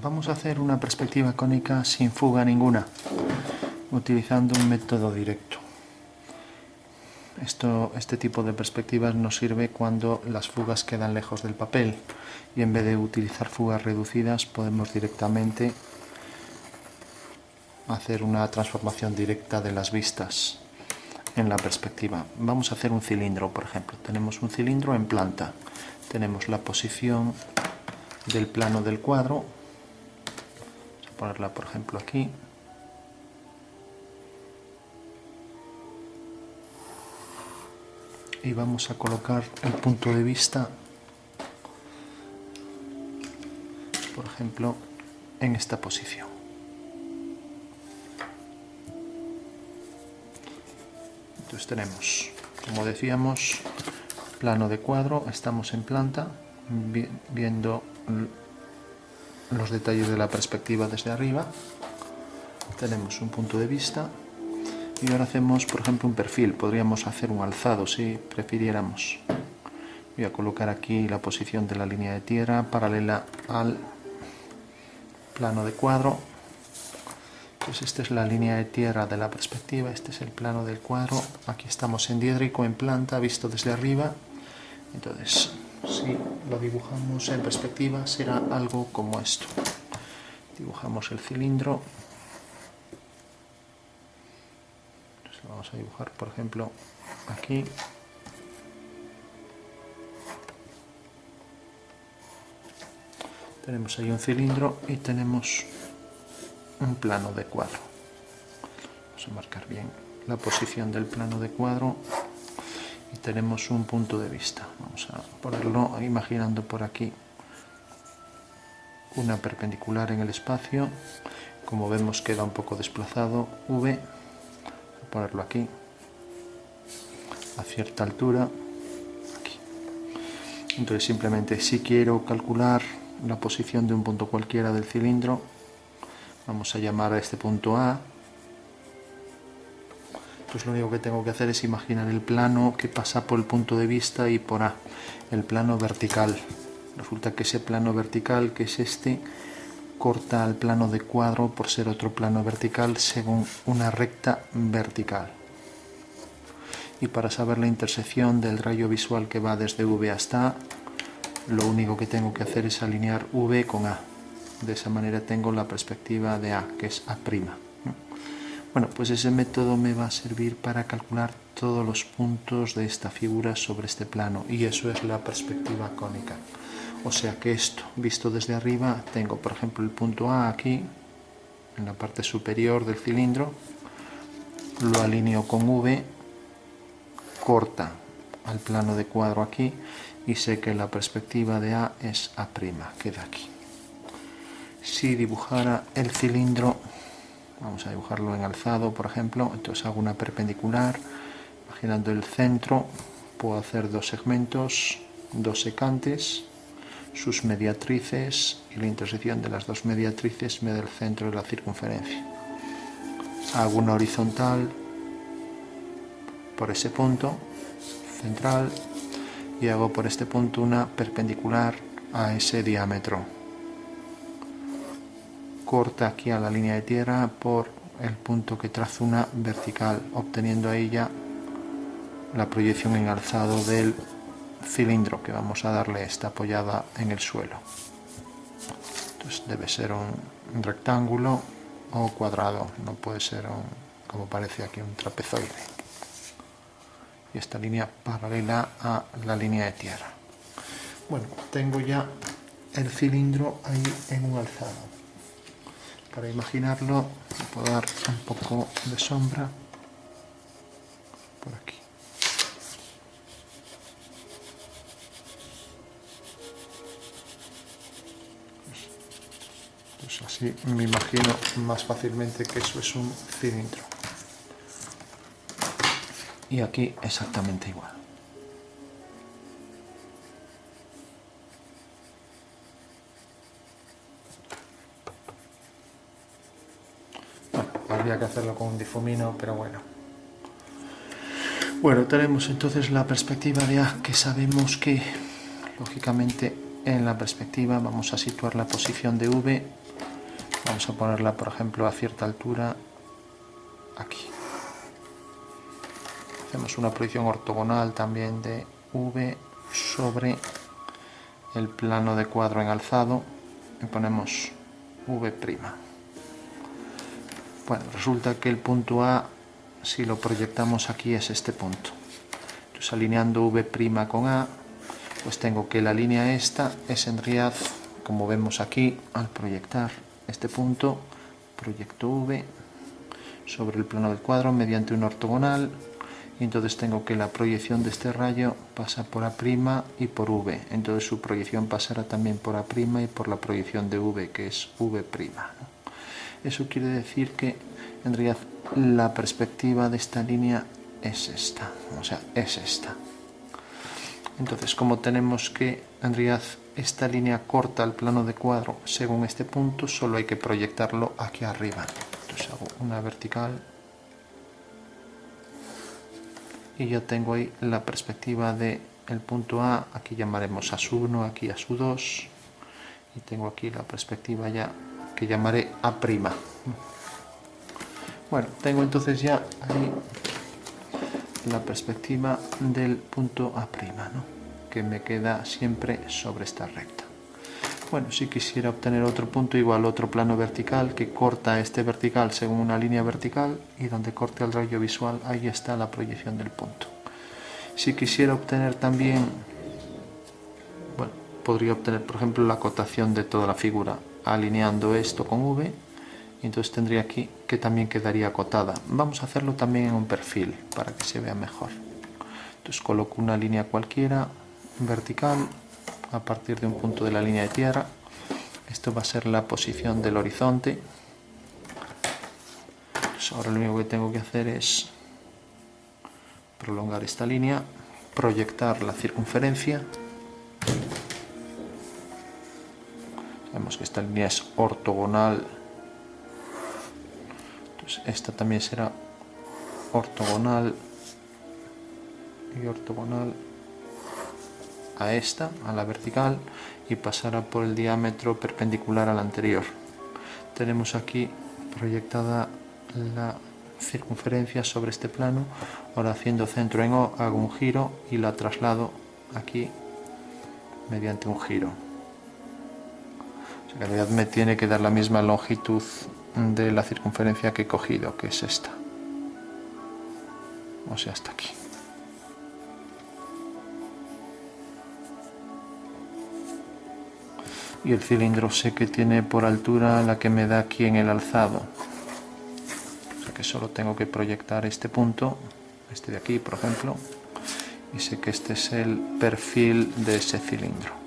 Vamos a hacer una perspectiva cónica sin fuga ninguna, utilizando un método directo. Este tipo de perspectivas nos sirve cuando las fugas quedan lejos del papel y en vez de utilizar fugas reducidas podemos directamente hacer una transformación directa de las vistas en la perspectiva. Vamos a hacer un cilindro, por ejemplo. Tenemos un cilindro en planta. Tenemos la posición del plano del cuadro. Vamos a ponerla, por ejemplo, aquí. Y vamos a colocar el punto de vista, por ejemplo, en esta posición. Entonces tenemos, como decíamos, plano de cuadro, estamos en planta, viendo los detalles de la perspectiva desde arriba. Tenemos un punto de vista y ahora hacemos, por ejemplo, un perfil. Podríamos hacer un alzado si prefiriéramos. Voy a colocar aquí la posición de la línea de tierra paralela al plano de cuadro. Entonces esta es la línea de tierra de la perspectiva, este es el plano del cuadro. Aquí estamos en diédrico, en planta, visto desde arriba. Entonces, si lo dibujamos en perspectiva, será algo como esto. Dibujamos el cilindro. Entonces, lo vamos a dibujar, por ejemplo, aquí. Tenemos ahí un cilindro y tenemos un plano de cuadro. Vamos a marcar bien la posición del plano de cuadro y tenemos un punto de vista. Vamos a ponerlo imaginando por aquí una perpendicular en el espacio. Como vemos queda un poco desplazado V. Voy a ponerlo aquí a cierta altura. Aquí. Entonces simplemente si quiero calcular la posición de un punto cualquiera del cilindro, vamos a llamar a este punto A. Pues lo único que tengo que hacer es imaginar el plano que pasa por el punto de vista y por A, el plano vertical. Resulta que ese plano vertical, que es este, corta al plano de cuadro por ser otro plano vertical según una recta vertical. Y para saber la intersección del rayo visual que va desde V hasta A, lo único que tengo que hacer es alinear V con A. De esa manera tengo la perspectiva de A, que es A'. Bueno, pues ese método me va a servir para calcular todos los puntos de esta figura sobre este plano, y eso es la perspectiva cónica. O sea que esto, visto desde arriba, tengo por ejemplo el punto A aquí, en la parte superior del cilindro, lo alineo con V, corta al plano de cuadro aquí, y sé que la perspectiva de A es A', queda aquí. Si dibujara el cilindro, vamos a dibujarlo en alzado, por ejemplo, entonces hago una perpendicular, imaginando el centro, puedo hacer dos segmentos, dos secantes, sus mediatrices, y la intersección de las dos mediatrices me da el centro de la circunferencia. Hago una horizontal por ese punto central y hago por este punto una perpendicular a ese diámetro. Corta aquí a la línea de tierra por el punto que trazo una vertical, obteniendo ahí ya la proyección en alzado del cilindro, que vamos a darle esta apoyada en el suelo. Entonces debe ser un rectángulo o cuadrado, no puede ser como parece aquí, un trapezoide. Y esta línea paralela a la línea de tierra. Bueno, tengo ya el cilindro ahí en un alzado. Para imaginarlo, puedo dar un poco de sombra por aquí. Pues así me imagino más fácilmente que eso es un cilindro. Y aquí exactamente igual. Habría que hacerlo con un difumino, pero bueno. Bueno, tenemos entonces la perspectiva de A, que sabemos que, lógicamente, en la perspectiva vamos a situar la posición de V, vamos a ponerla por ejemplo a cierta altura, aquí. Hacemos una proyección ortogonal también de V sobre el plano de cuadro en alzado y ponemos V'. Bueno, resulta que el punto A, si lo proyectamos aquí, es este punto. Entonces, alineando V' con A, pues tengo que la línea esta es en realidad, como vemos aquí, al proyectar este punto, proyecto V sobre el plano del cuadro mediante un ortogonal, y entonces tengo que la proyección de este rayo pasa por A' y por V, entonces su proyección pasará también por A' y por la proyección de V, que es V', ¿no? Eso quiere decir que en realidad la perspectiva de esta línea es esta, o sea, es esta. Entonces, como tenemos que en realidad esta línea corta el plano de cuadro según este punto, solo hay que proyectarlo aquí arriba. Entonces hago una vertical y ya tengo ahí la perspectiva del punto A, aquí llamaremos A'1, aquí A'2, y tengo aquí la perspectiva ya que llamaré A'. Bueno, tengo entonces ya ahí la perspectiva del punto A', ¿no? Que me queda siempre sobre esta recta. Bueno, si quisiera obtener otro punto igual, otro plano vertical que corta este vertical según una línea vertical, y donde corte el rayo visual, ahí está la proyección del punto. Si quisiera obtener también, bueno, podría obtener por ejemplo la acotación de toda la figura alineando esto con V, y entonces tendría aquí que también quedaría acotada. Vamos a hacerlo también en un perfil para que se vea mejor. Entonces coloco una línea cualquiera vertical a partir de un punto de la línea de tierra. Esto va a ser la posición del horizonte. Entonces ahora lo único que tengo que hacer es prolongar esta línea, proyectar la circunferencia. Vemos que esta línea es ortogonal, entonces esta también será ortogonal y ortogonal a esta, a la vertical, y pasará por el diámetro perpendicular al anterior. Tenemos aquí proyectada la circunferencia sobre este plano. Ahora, haciendo centro en O, hago un giro y la traslado aquí mediante un giro. O sea, en realidad me tiene que dar la misma longitud de la circunferencia que he cogido, que es esta, o sea, hasta aquí. Y el cilindro sé que tiene por altura la que me da aquí en el alzado, o sea que solo tengo que proyectar este punto, este de aquí por ejemplo, y sé que este es el perfil de ese cilindro.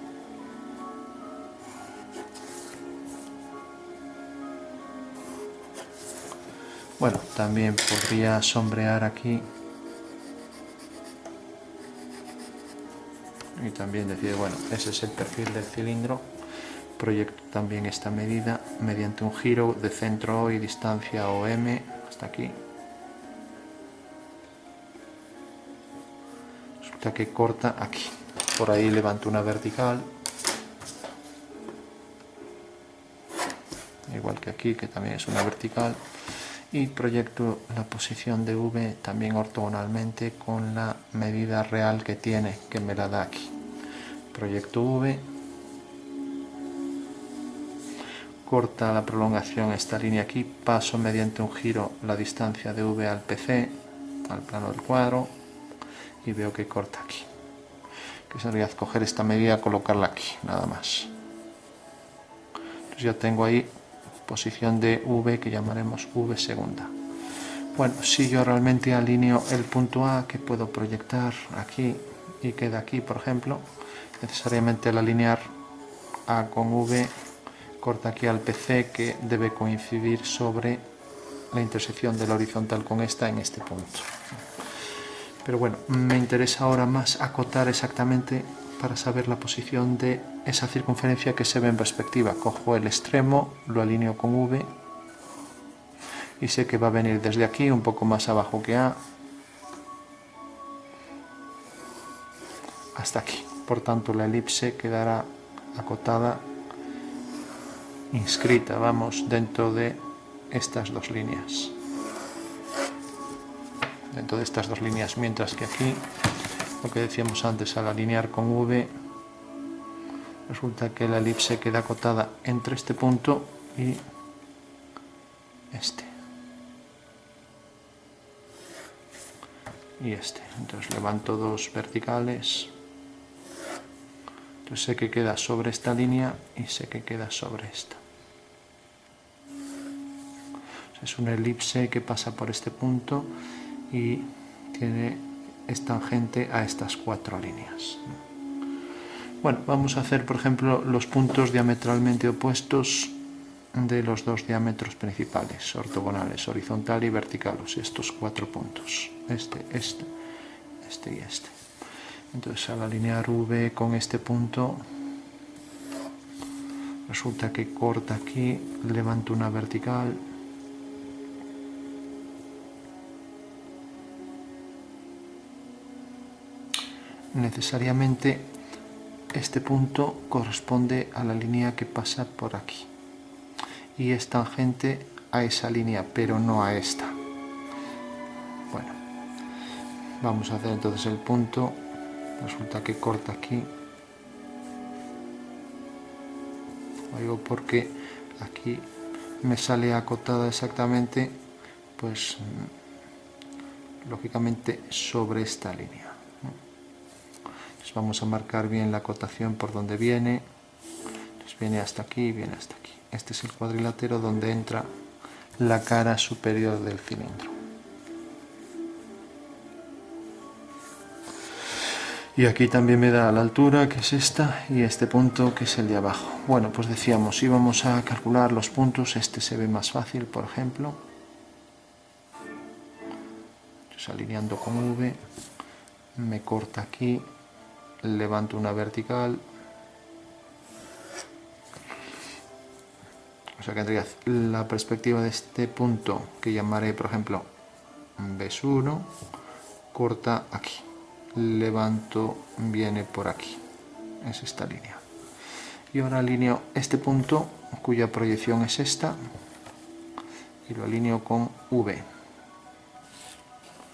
Bueno, también podría sombrear aquí y también decir, bueno, ese es el perfil del cilindro. Proyecto también esta medida mediante un giro de centro O y distancia OM hasta aquí. Resulta que corta aquí. Por ahí levanto una vertical, igual que aquí, que también es una vertical, y proyecto la posición de V también ortogonalmente con la medida real que tiene, que me la da aquí. Proyecto V, corta la prolongación esta línea aquí, paso mediante un giro la distancia de V al PC, al plano del cuadro, y veo que corta aquí. Que sería coger esta medida, colocarla aquí, nada más. Entonces ya tengo ahí posición de V, que llamaremos V segunda. Bueno, si yo realmente alineo el punto A, que puedo proyectar aquí y queda aquí, por ejemplo, necesariamente al alinear A con V, corta aquí al PC, que debe coincidir sobre la intersección de la horizontal con esta en este punto. Pero bueno, me interesa ahora más acotar exactamente para saber la posición de esa circunferencia que se ve en perspectiva. Cojo el extremo, lo alineo con V y sé que va a venir desde aquí, un poco más abajo que A, hasta aquí. Por tanto, la elipse quedará acotada, inscrita, vamos, dentro de estas dos líneas. Dentro de estas dos líneas, mientras que aquí, lo que decíamos antes, al alinear con V, resulta que la elipse queda acotada entre este punto y este. Y este. Entonces levanto dos verticales. Entonces sé que queda sobre esta línea y sé que queda sobre esta. Es una elipse que pasa por este punto y es tangente a estas cuatro líneas. Bueno, vamos a hacer, por ejemplo, los puntos diametralmente opuestos de los dos diámetros principales, ortogonales, horizontal y vertical, o sea, estos cuatro puntos, este y este. Entonces, al alinear V con este punto, resulta que corta aquí, levanto una vertical, necesariamente este punto corresponde a la línea que pasa por aquí y es tangente a esa línea, pero no a esta. Bueno, vamos a hacer entonces el punto. Resulta que corta aquí. Lo digo porque aquí me sale acotada exactamente, pues lógicamente sobre esta línea. Entonces vamos a marcar bien la acotación por donde viene. Entonces viene hasta aquí, viene hasta aquí. Este es el cuadrilátero donde entra la cara superior del cilindro. Y aquí también me da la altura, que es esta, y este punto, que es el de abajo. Bueno, pues decíamos, íbamos a calcular los puntos. Este se ve más fácil, por ejemplo. Entonces, alineando con V, me corta aquí, levanto una vertical. O sea que tendría la perspectiva de este punto, que llamaré, por ejemplo, B1, corta aquí. Levanto, viene por aquí, es esta línea. Y ahora alineo este punto, cuya proyección es esta, y lo alineo con V.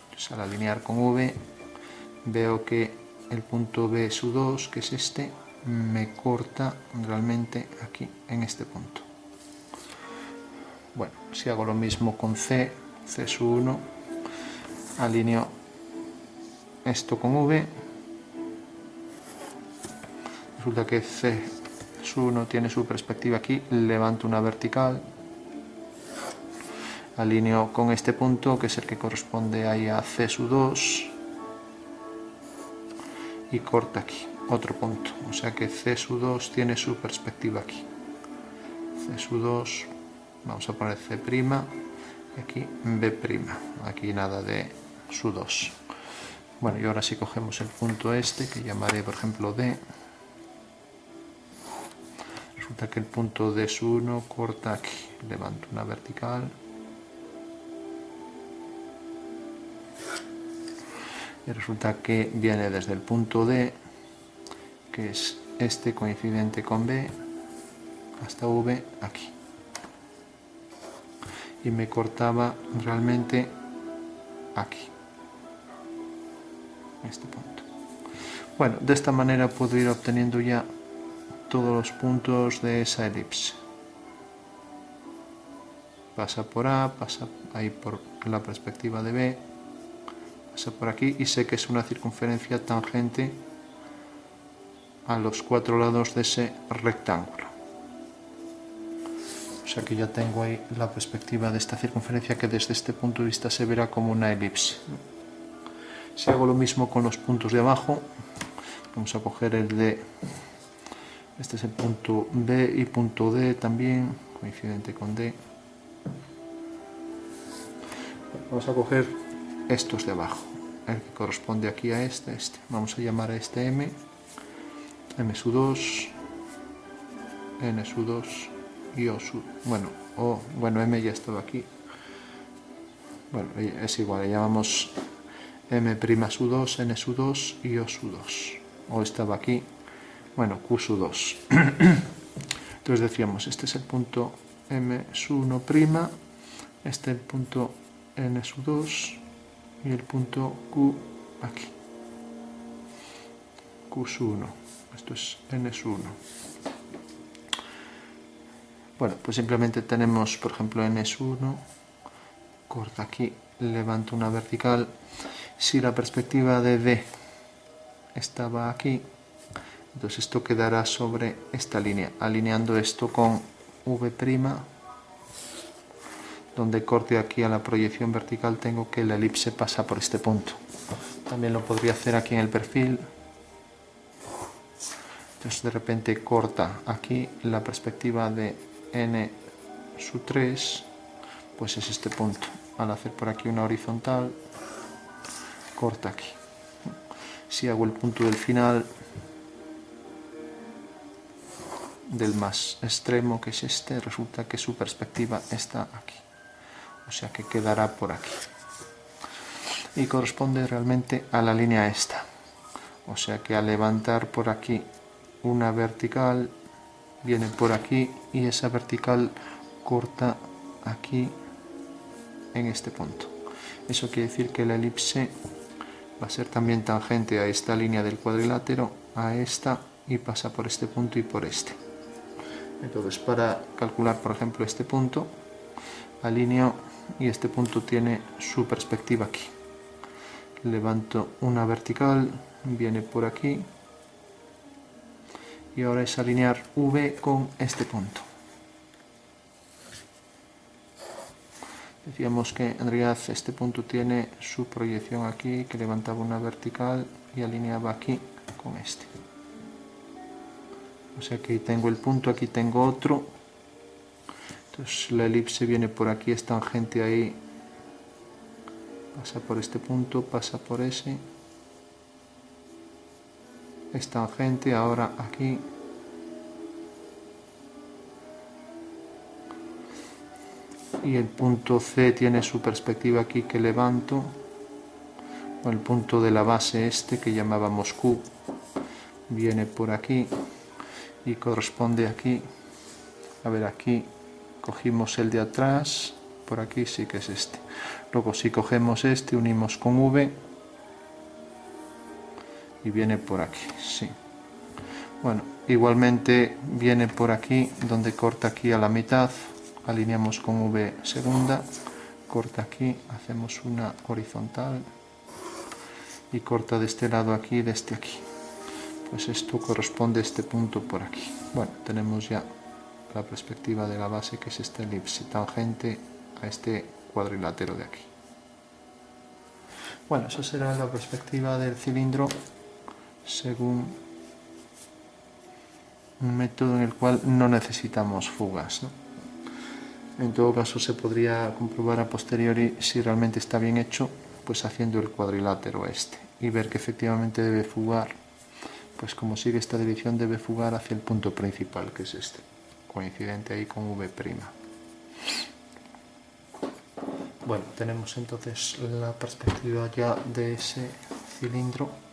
Entonces, al alinear con V, veo que el punto B2, que es este, me corta realmente aquí, en este punto. Bueno, si hago lo mismo con C, C1, alineo esto con V, resulta que C1 tiene su perspectiva aquí, levanto una vertical, alineo con este punto, que es el que corresponde ahí a C2, y corta aquí, otro punto, o sea que C2 tiene su perspectiva aquí. C2, vamos a poner C', y aquí B', aquí nada de su2. Bueno, y ahora si cogemos el punto este, que llamaré por ejemplo D, resulta que el punto D1 corta aquí, levanto una vertical, y resulta que viene desde el punto D, que es este coincidente con B, hasta V aquí, y me cortaba realmente aquí, este punto. Bueno, de esta manera puedo ir obteniendo ya todos los puntos de esa elipse. Pasa por A, pasa ahí por la perspectiva de B, pasa por aquí, y sé que es una circunferencia tangente a los cuatro lados de ese rectángulo. O sea que ya tengo ahí la perspectiva de esta circunferencia, que desde este punto de vista se verá como una elipse. Si hago lo mismo con los puntos de abajo, vamos a coger el D, este es el punto B, y punto D también, coincidente con D. Vamos a coger estos de abajo, el que corresponde aquí a este. Vamos a llamar a este M, M2, N2 y O. Bueno, M ya estaba aquí. Bueno, es igual, le llamamos M'2, N2 y O2. O estaba aquí. bueno, Q sub 2. Entonces decíamos, este es el punto M sub 1', este es el punto N sub 2 y el punto Q aquí. Q sub 1, esto es N sub 1. Bueno, pues simplemente tenemos, por ejemplo, N sub 1, corta aquí, levanto una vertical. Si la perspectiva de D estaba aquí, entonces esto quedará sobre esta línea, alineando esto con V', donde corte aquí a la proyección vertical tengo que la elipse pasa por este punto. También lo podría hacer aquí en el perfil. Entonces de repente corta aquí la perspectiva de N sub 3, pues es este punto. Al hacer por aquí una horizontal, corta aquí. Si hago el punto del final, del más extremo, que es este, resulta que su perspectiva está aquí. O sea que quedará por aquí. Y corresponde realmente a la línea esta. O sea que al levantar por aquí una vertical, viene por aquí y esa vertical corta aquí en este punto. Eso quiere decir que la elipse va a ser también tangente a esta línea del cuadrilátero, a esta, y pasa por este punto y por este. Entonces, para calcular, por ejemplo, este punto, alineo y este punto tiene su perspectiva aquí. Levanto una vertical, viene por aquí, y ahora es alinear V con este punto. Decíamos que en realidad este punto tiene su proyección aquí, que levantaba una vertical y alineaba aquí con este. O sea que tengo el punto, aquí tengo otro. Entonces la elipse viene por aquí, es tangente ahí, pasa por este punto, pasa por ese, es tangente ahora aquí. Y el punto C tiene su perspectiva aquí que levanto, o el punto de la base este que llamábamos Q, viene por aquí y corresponde aquí. A ver, aquí cogimos el de atrás, por aquí sí que es este. Luego si cogemos este, unimos con V y viene por aquí, sí. Bueno, igualmente viene por aquí, donde corta aquí a la mitad, alineamos con V segunda, corta aquí, hacemos una horizontal y corta de este lado aquí y de este aquí. Pues esto corresponde a este punto por aquí. Bueno, tenemos ya la perspectiva de la base, que es esta elipse tangente a este cuadrilátero de aquí. Bueno, eso será la perspectiva del cilindro según un método en el cual no necesitamos fugas, ¿no? En todo caso se podría comprobar a posteriori si realmente está bien hecho, pues haciendo el cuadrilátero este y ver que efectivamente debe fugar, pues como sigue esta dirección debe fugar hacia el punto principal, que es este, coincidente ahí con V'. Bueno, tenemos entonces la perspectiva ya de ese cilindro.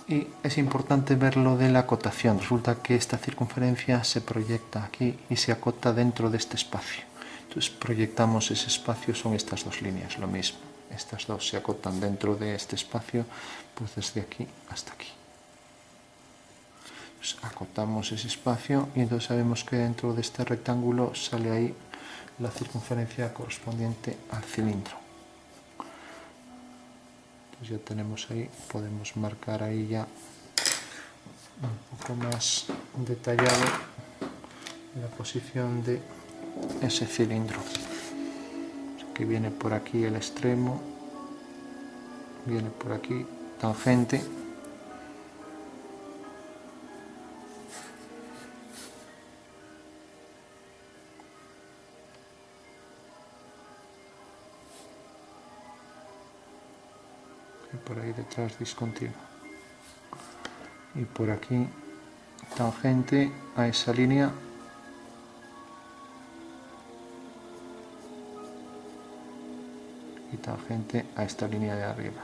Y es importante ver lo de la acotación. Resulta que esta circunferencia se proyecta aquí y se acota dentro de este espacio. Entonces proyectamos ese espacio, son estas dos líneas, lo mismo. Estas dos se acotan dentro de este espacio, pues desde aquí hasta aquí. Entonces, acotamos ese espacio y entonces sabemos que dentro de este rectángulo sale ahí la circunferencia correspondiente al cilindro. Ya tenemos ahí, podemos marcar ahí ya un poco más detallado la posición de ese cilindro, que viene por aquí el extremo, viene por aquí tangente, y por ahí detrás discontinuo, y por aquí tangente a esa línea y tangente a esta línea de arriba.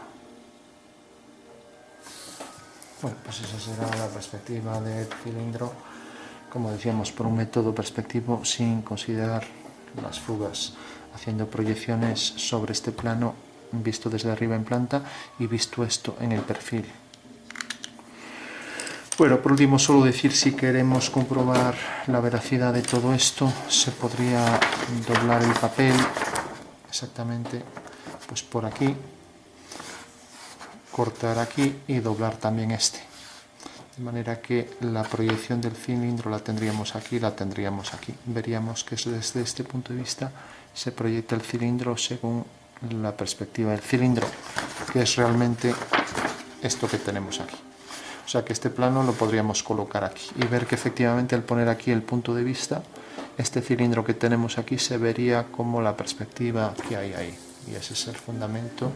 Bueno, pues esa será la perspectiva del cilindro, como decíamos, por un método perspectivo sin considerar las fugas, haciendo proyecciones sobre este plano visto desde arriba en planta y visto esto en el perfil. Bueno, por último, solo decir, si queremos comprobar la veracidad de todo esto, se podría doblar el papel exactamente pues por aquí, cortar aquí y doblar también este, de manera que la proyección del cilindro la tendríamos aquí, la tendríamos aquí. Veríamos que desde este punto de vista se proyecta el cilindro según la perspectiva del cilindro, que es realmente esto que tenemos aquí. O sea que este plano lo podríamos colocar aquí y ver que efectivamente al poner aquí el punto de vista, este cilindro que tenemos aquí se vería como la perspectiva que hay ahí. Y ese es el fundamento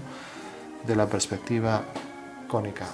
de la perspectiva cónica.